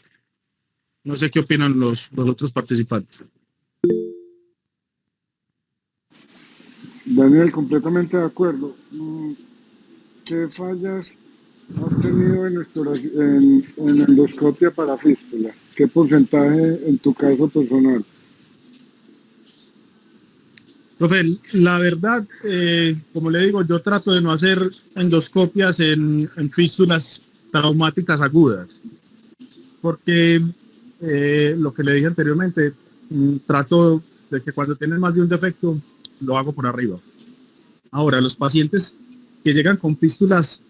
No sé qué opinan los otros participantes. Daniel, completamente de acuerdo. ¿Qué fallas has tenido en endoscopia para fístula? ¿Qué porcentaje en tu caso personal? Profe, la verdad, como le digo, yo trato de no hacer endoscopias en fístulas traumáticas agudas, porque lo que le dije anteriormente, trato de que cuando tienen más de un defecto, lo hago por arriba. Ahora, los pacientes que llegan con fístulas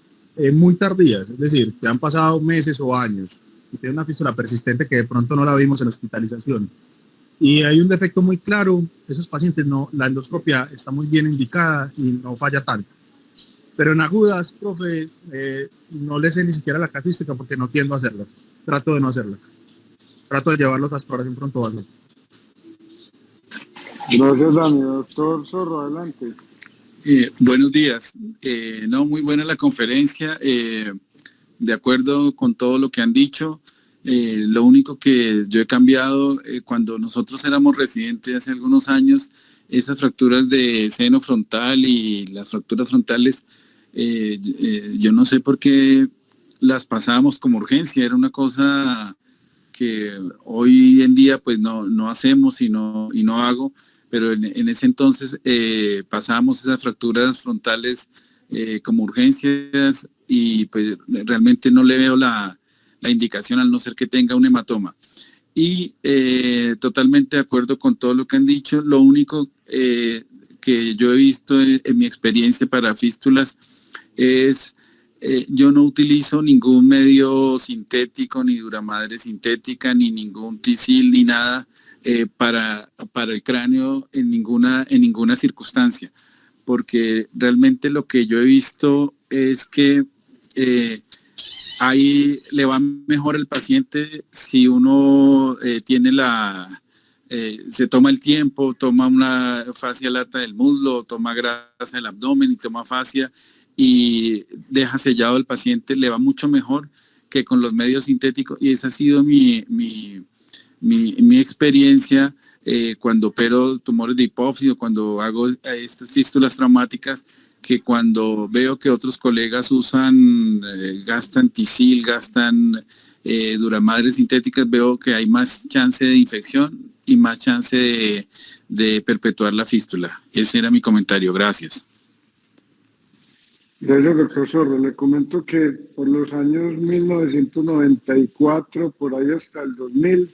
muy tardías, es decir, que han pasado meses o años y tienen una fístula persistente que de pronto no la vimos en hospitalización, y hay un defecto muy claro, esos pacientes la endoscopia está muy bien indicada y no falla tanto. Pero en agudas, profe, no le sé ni siquiera la casuística porque no tiendo a hacerlas. Trato de no hacerlas. Trato de llevarlos a exploración frontovasal. Gracias, Dani. Doctor Zorro, adelante. Buenos días. No, muy buena la conferencia. De acuerdo con todo lo que han dicho. Lo único que yo he cambiado, cuando nosotros éramos residentes hace algunos años, esas fracturas de seno frontal y las fracturas frontales, yo no sé por qué las pasábamos como urgencia, era una cosa que hoy en día pues no hacemos y no hago, pero en ese entonces pasábamos esas fracturas frontales como urgencias y pues realmente no le veo la indicación al no ser que tenga un hematoma. Y totalmente de acuerdo con todo lo que han dicho. Lo único que yo he visto en mi experiencia para fístulas es, yo no utilizo ningún medio sintético, ni duramadre sintética, ni ningún tisil, ni nada para el cráneo en ninguna circunstancia, porque realmente lo que yo he visto es que ahí le va mejor al paciente si uno tiene se toma el tiempo, toma una fascia lata del muslo, toma grasa del abdomen y toma fascia y deja sellado al paciente, le va mucho mejor que con los medios sintéticos, y esa ha sido mi experiencia cuando opero tumores de hipófisis, cuando hago estas fístulas traumáticas, que cuando veo que otros colegas gastan tisil, gastan duramadres sintéticas, veo que hay más chance de infección y más chance de perpetuar la fístula. Ese era mi comentario. Gracias. Gracias, doctor Zorro. Le comento que por los años 1994, por ahí hasta el 2000,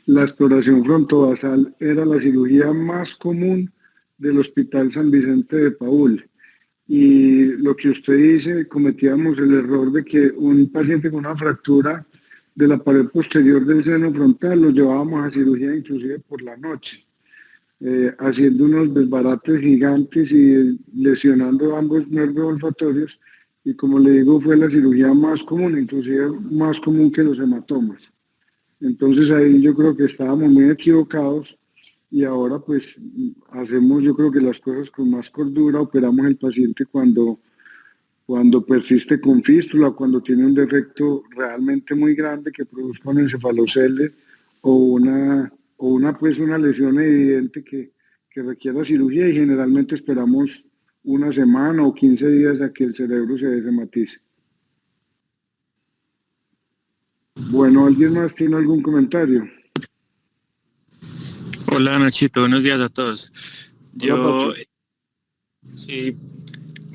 la exploración frontovasal era la cirugía más común del Hospital San Vicente de Paúl. Y lo que usted dice, cometíamos el error de que un paciente con una fractura de la pared posterior del seno frontal lo llevábamos a cirugía inclusive por la noche, haciendo unos desbarates gigantes y lesionando ambos nervios olfatorios. Y como le digo, fue la cirugía más común, inclusive más común que los hematomas. Entonces ahí yo creo que estábamos muy equivocados y ahora pues hacemos yo creo que las cosas con más cordura, operamos el paciente cuando persiste con fístula, cuando tiene un defecto realmente muy grande que produzca un encefalocele o una lesión evidente que requiera cirugía, y generalmente esperamos una semana o 15 días a que el cerebro se desematice. Bueno, ¿alguien más tiene algún comentario? Hola Nachito, buenos días a todos. Yo Hola, sí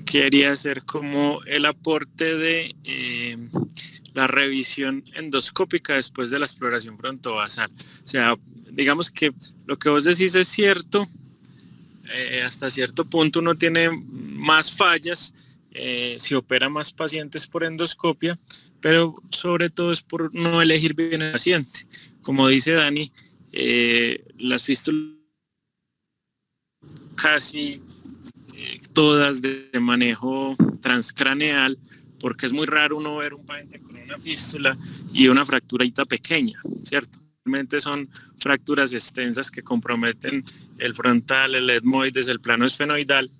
quería hacer como el aporte de la revisión endoscópica después de la exploración frontovasal. O sea, digamos que lo que vos decís es cierto, hasta cierto punto uno tiene más fallas si opera más pacientes por endoscopia, pero sobre todo es por no elegir bien el paciente. Como dice Dani, las fístulas casi todas de manejo transcraneal, porque es muy raro uno ver un paciente con una fístula y una fracturita pequeña, ¿cierto? Realmente son fracturas extensas que comprometen el frontal, el etmoides, el plano esfenoidal,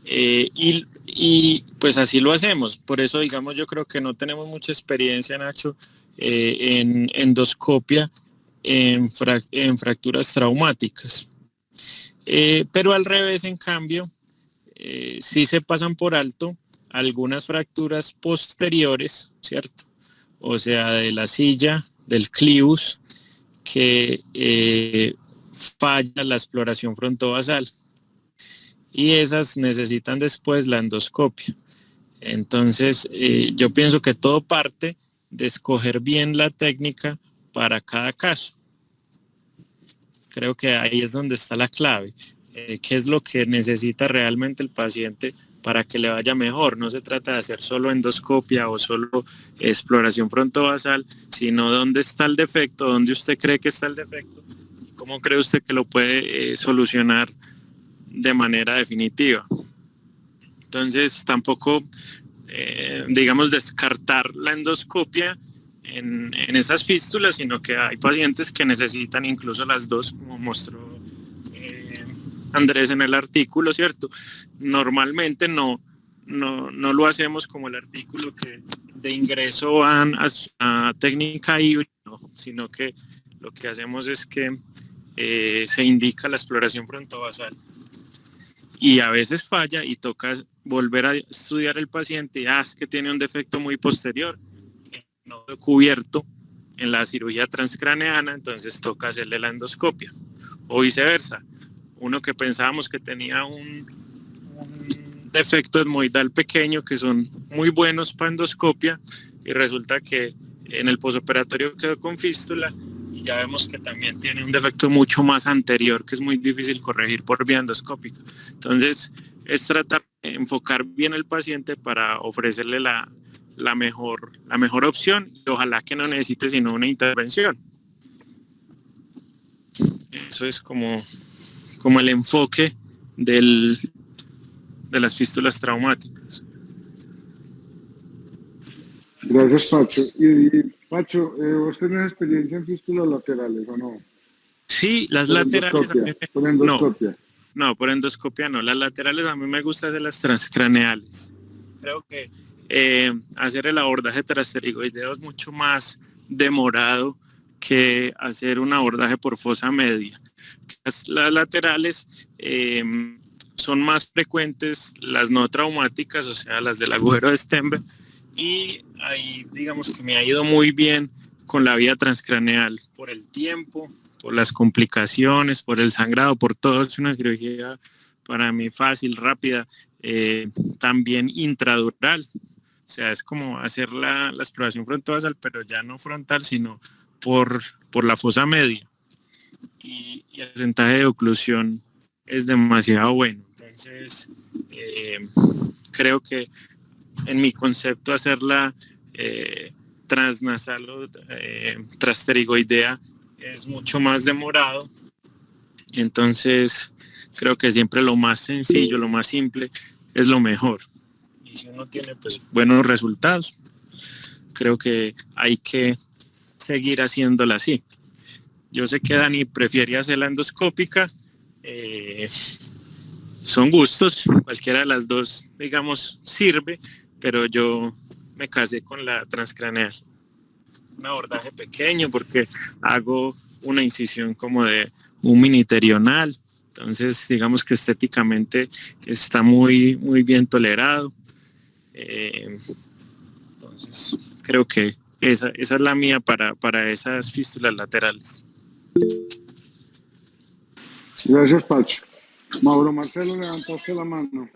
y pues así lo hacemos. Por eso, digamos, yo creo que no tenemos mucha experiencia, Nacho, en endoscopia en fracturas traumáticas. Pero al revés, en cambio, sí se pasan por alto algunas fracturas posteriores, ¿cierto? O sea, de la silla, del clivus, que falla la exploración frontovasal. Y esas necesitan después la endoscopia. Entonces, yo pienso que todo parte de escoger bien la técnica para cada caso. Creo que ahí es donde está la clave. ¿Qué es lo que necesita realmente el paciente para que le vaya mejor? No se trata de hacer solo endoscopia o solo exploración frontovasal, sino dónde está el defecto, dónde usted cree que está el defecto, y cómo cree usted que lo puede solucionar de manera definitiva. Entonces, tampoco, digamos, descartar la endoscopia en esas fístulas, sino que hay pacientes que necesitan incluso las dos, como mostró Andrés en el artículo, ¿cierto? Normalmente no lo hacemos como el artículo que de ingreso van a técnica híbrida, sino que lo que hacemos es que se indica la exploración frontovasal. Y a veces falla y toca volver a estudiar el paciente, es que tiene un defecto muy posterior, no cubierto en la cirugía transcraneana, entonces toca hacerle la endoscopia. O viceversa, uno que pensábamos que tenía un defecto etmoidal pequeño, que son muy buenos para endoscopia, y resulta que en el posoperatorio quedó con fístula, y ya vemos que también tiene un defecto mucho más anterior, que es muy difícil corregir por vía endoscópica. Entonces, es tratar de enfocar bien al paciente para ofrecerle la mejor opción, y ojalá que no necesite sino una intervención. Eso es como el enfoque de las fístulas traumáticas. Gracias, Pacho. Y Pacho, ¿vos tenés experiencia en fístulas laterales o no? Sí, las por laterales. Por endoscopia. No, por endoscopia no. Las laterales a mí me gusta hacer las transcraneales. Creo que hacer el abordaje trasteroideo es mucho más demorado que hacer un abordaje por fosa media. Las laterales son más frecuentes, las no traumáticas, o sea, las del agujero de Stenberg, y ahí digamos que me ha ido muy bien con la vía transcraneal por el tiempo, por las complicaciones, por el sangrado, por todo. Es una cirugía para mí fácil, rápida, también intradural. O sea, es como hacer la exploración frontovasal, pero ya no frontal, sino por la fosa media. Y el porcentaje de oclusión es demasiado bueno. Entonces, creo que en mi concepto hacerla transnasal o trasteroidea es mucho más demorado. Entonces, creo que siempre lo más sencillo, lo más simple es lo mejor. Y si uno tiene pues buenos resultados, creo que hay que seguir haciéndola así. Yo sé que Dani prefiere hacerla endoscópica, son gustos, cualquiera de las dos, digamos, sirve, pero yo me casé con la transcraneal. Un abordaje pequeño porque hago una incisión como de un miniterional, entonces digamos que estéticamente está muy, muy bien tolerado. Entonces creo que esa es la mía para esas fístulas laterales. Gracias, Pacho. Mauro Marcelo, levantaste la mano.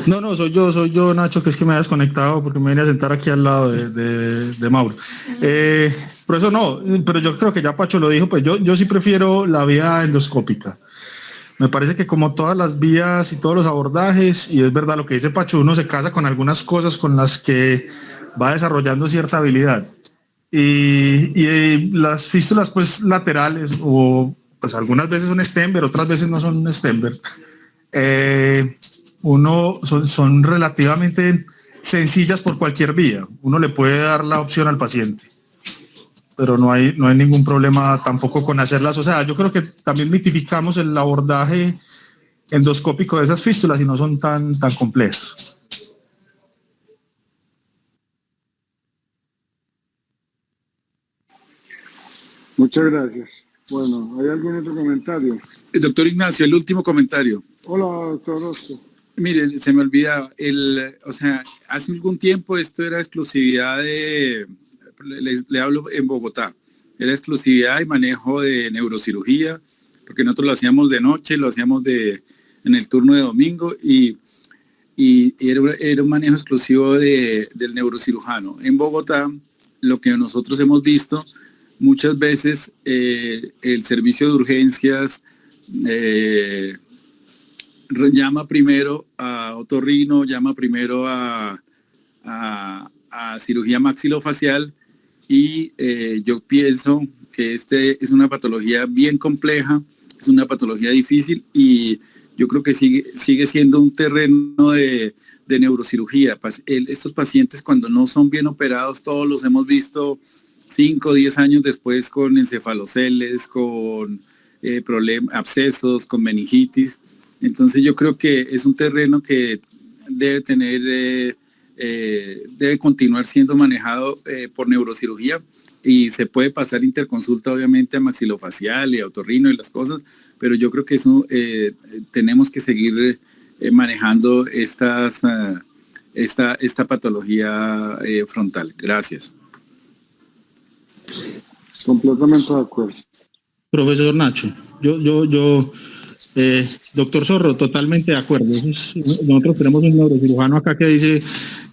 No, soy yo, Nacho, que es que me he desconectado porque me vine a sentar aquí al lado de Mauro. Por eso no, pero yo creo que ya Pacho lo dijo, pues yo sí prefiero la vía endoscópica. Me parece que como todas las vías y todos los abordajes, y es verdad lo que dice Pacho, uno se casa con algunas cosas con las que va desarrollando cierta habilidad. Y las fístulas pues laterales, o pues algunas veces son Stenberg, otras veces no son Stenberg, son relativamente sencillas por cualquier vía. Uno le puede dar la opción al paciente, pero no hay ningún problema tampoco con hacerlas. O sea, yo creo que también mitificamos el abordaje endoscópico de esas fístulas y no son tan complejos. Muchas gracias. Bueno, ¿hay algún otro comentario? Doctor Ignacio, el último comentario. Hola, doctor Orozco. Mire, se me olvidaba, hace algún tiempo esto era exclusividad le hablo en Bogotá, era exclusividad y manejo de neurocirugía, porque nosotros lo hacíamos de noche, lo hacíamos en el turno de domingo y era un manejo exclusivo del neurocirujano. En Bogotá, lo que nosotros hemos visto, muchas veces el servicio de urgencias llama primero a otorrino, llama primero a cirugía maxilofacial y yo pienso que es una patología bien compleja, es una patología difícil y yo creo que sigue siendo un terreno de neurocirugía. Estos pacientes cuando no son bien operados, todos los hemos visto 5 o 10 años después con encefaloceles, con abscesos, con meningitis. Entonces yo creo que es un terreno que debe continuar siendo manejado por neurocirugía y se puede pasar interconsulta obviamente a maxilofacial y a otorrino y las cosas, pero yo creo que eso tenemos que seguir manejando esta patología frontal. Gracias. Completamente de acuerdo. Profesor Nacho, doctor Zorro, totalmente de acuerdo. Nosotros tenemos un neurocirujano acá que dice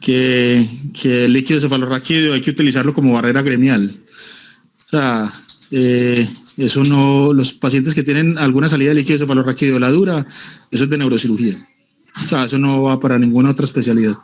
que el líquido cefalorraquídeo hay que utilizarlo como barrera gremial. O sea, eso no, los pacientes que tienen alguna salida de líquido cefalorraquídeo la dura, eso es de neurocirugía. O sea, eso no va para ninguna otra especialidad.